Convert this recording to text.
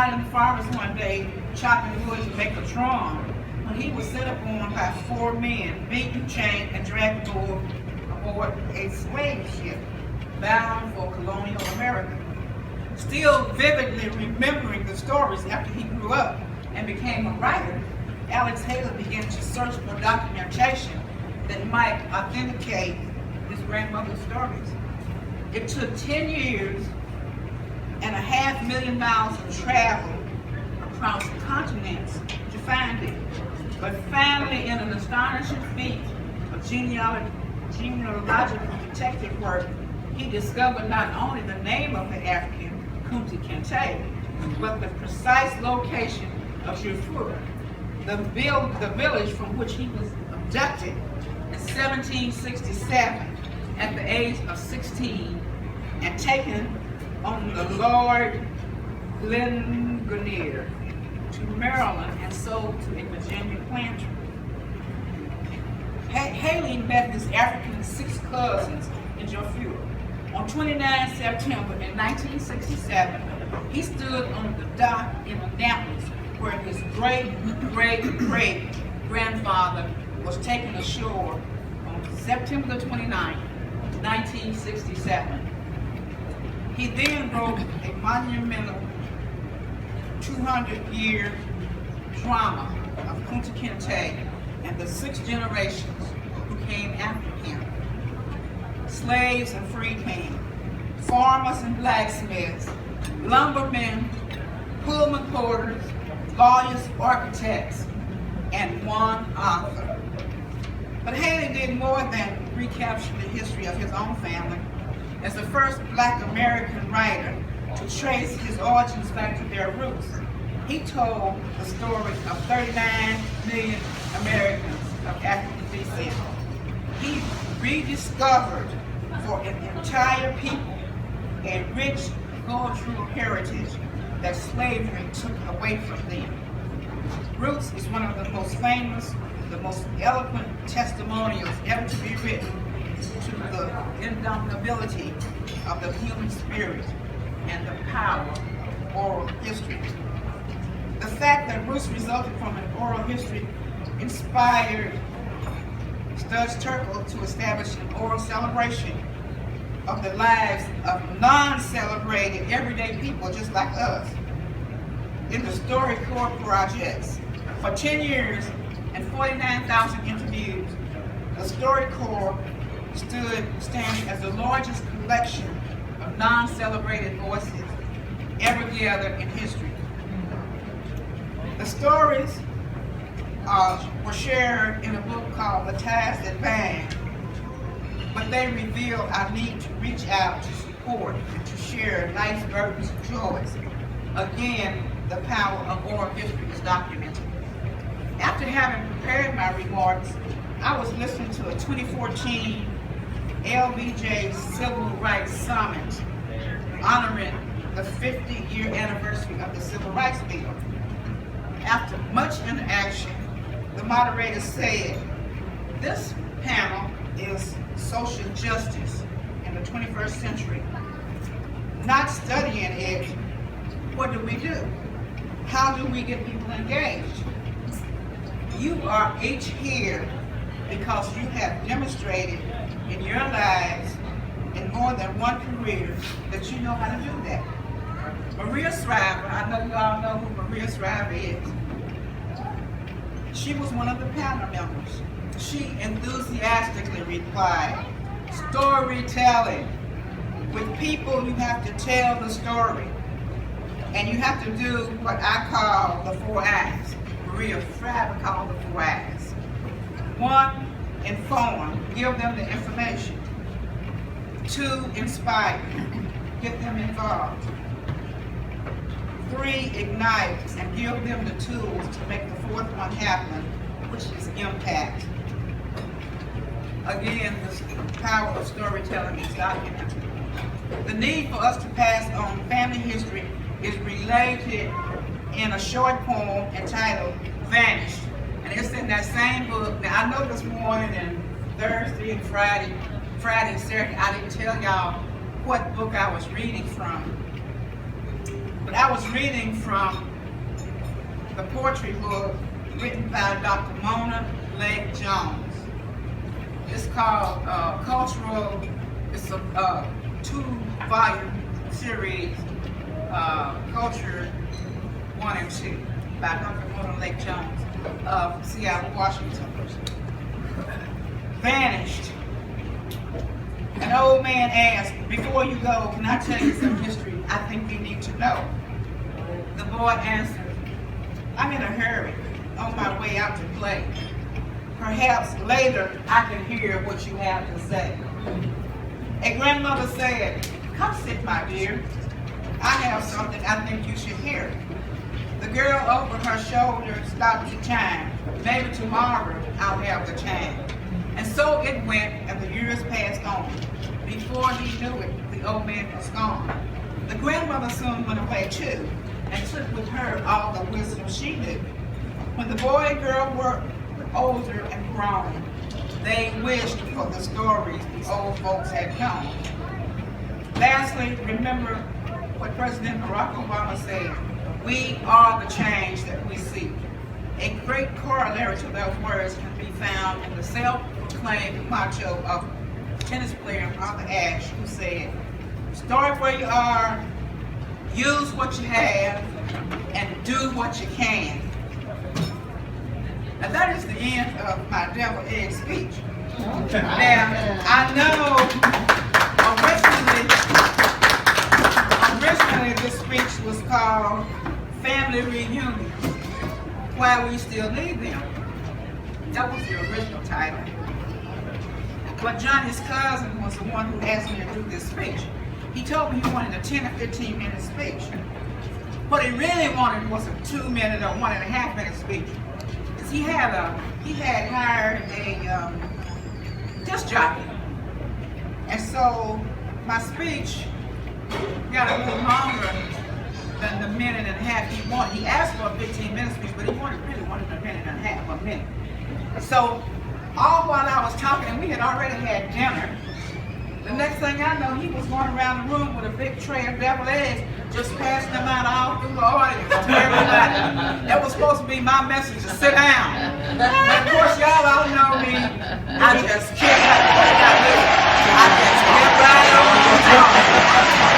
out in the forest one day chopping wood to make a drum when he was set upon by 4 men, beaten, chained, and dragged aboard a slave ship bound for colonial America. Still vividly remembering the stories after he grew up and became a writer, Alex Haley began to search for documentation that might authenticate his grandmother's stories. It took 10 years and 500,000 miles of travel across continents to find it. But finally, in an astonishing feat of genealogical detective work, he discovered not only the name of the African, Kunta Kinte, but the precise location of Darfur, the village from which he was abducted in 1767 at the age of 16 and taken on the Lord Glengarnier to Maryland and sold to a Virginia planter. Haley met his African 6 cousins in Darfur. On 29 September in 1967, he stood on the dock in Annapolis where his great-great-great-grandfather was taken ashore on September 29, 1967. He then wrote a monumental 200-year drama of Kunta Kinte and the 6 generations who came after him. Slaves and freedmen, farmers and blacksmiths, lumbermen, Pullman porters, lawyers, architects, and one author. But Haley did more than recapture the history of his own family. As the first Black American writer to trace his origins back to their roots, he told the story of 39 million Americans of African descent. He rediscovered for an entire people a rich cultural heritage that slavery took away from them. Roots is one of the most famous, the most eloquent testimonials ever to be written to the indomitability of the human spirit and the power of oral history. The fact that Roots resulted from an oral history inspired Studs Terkel to establish an oral celebration of the lives of non-celebrated everyday people just like us in the StoryCorps projects. For 10 years and 49,000 interviews, the StoryCorps stands as the largest collection of non-celebrated voices ever gathered in history. The stories were shared in a book called The Ties That Bind, but they reveal our need to reach out to support and to share life's burdens and joys. Again, the power of oral history is documented. After having prepared my remarks, I was listening to a 2014 LBJ Civil Rights Summit honoring the 50-year anniversary of the Civil Rights Bill. After much interaction, the moderator said, "This panel is social justice in the 21st century. Not studying it, what do we do? How do we get people engaged? You are each here because you have demonstrated in your lives in more than one career that you know how to do that." Maria Shriver, I know you all know who Maria Shriver is. She was one of the panel members. She enthusiastically replied, "Storytelling. With people, you have to tell the story. And you have to do what I call the 4 I's. Maria Shriver called the 4 I's. 1, inform, give them the information. 2, inspire, get them involved. 3, ignite, and give them the tools to make the 4th one happen, which is impact." Again, the power of storytelling is documented. The need for us to pass on family history is related in a short poem entitled "Vanished." And it's in that same book. Now, I know this morning and Thursday and Friday and Saturday, I didn't tell y'all what book I was reading from. But But I was reading from the poetry book written by Dr. Mona Lake Jones. It's called Cultural, it's a 2-volume series, Culture 1 and 2 by Dr. Mona Lake Jones of Seattle, Washington. Vanished. An old man asked, "Before you go, can I tell you some history I think you need to know?" The boy answered, "I'm in a hurry, on my way out to play. Perhaps later I can hear what you have to say." A grandmother said, "Come sit, my dear. I have something I think you should hear." The girl over her shoulder stopped to chime. "Maybe tomorrow I'll have the time." And so it went, and the years passed on. Before he knew it, the old man was gone. The grandmother soon went away too, and took with her all the wisdom she knew. When the boy and girl were older and grown, they wished for the stories the old folks had known. Lastly, remember what President Barack Obama said, "We are the change that we seek." A great corollary to those words can be found in the self-proclaimed motto of tennis player Arthur Ashe, who said, "Start where you are, use what you have, and do what you can." And that is the end of my devil egg speech. Now, I know originally this speech was called Family Reunion, Why We Still Need Them. That was the original title. But Johnny's cousin was the one who asked me to do this speech. He told me he wanted a 10 or 15 minute speech. What he really wanted was a 2-minute or 1.5 minute speech. Because he had hired a disc jockey. And so my speech got a little longer than the 1.5 minutes he wanted. He asked for a 15-minute speech, but he really wanted a 1.5 minutes. So all while I was talking, and we had already had dinner, the next thing I know, he was going around the room with a big tray of deviled eggs, just passing them out all through the audience to everybody. That was supposed to be my message, to sit down. But of course, y'all all know me. I just kept right on talking.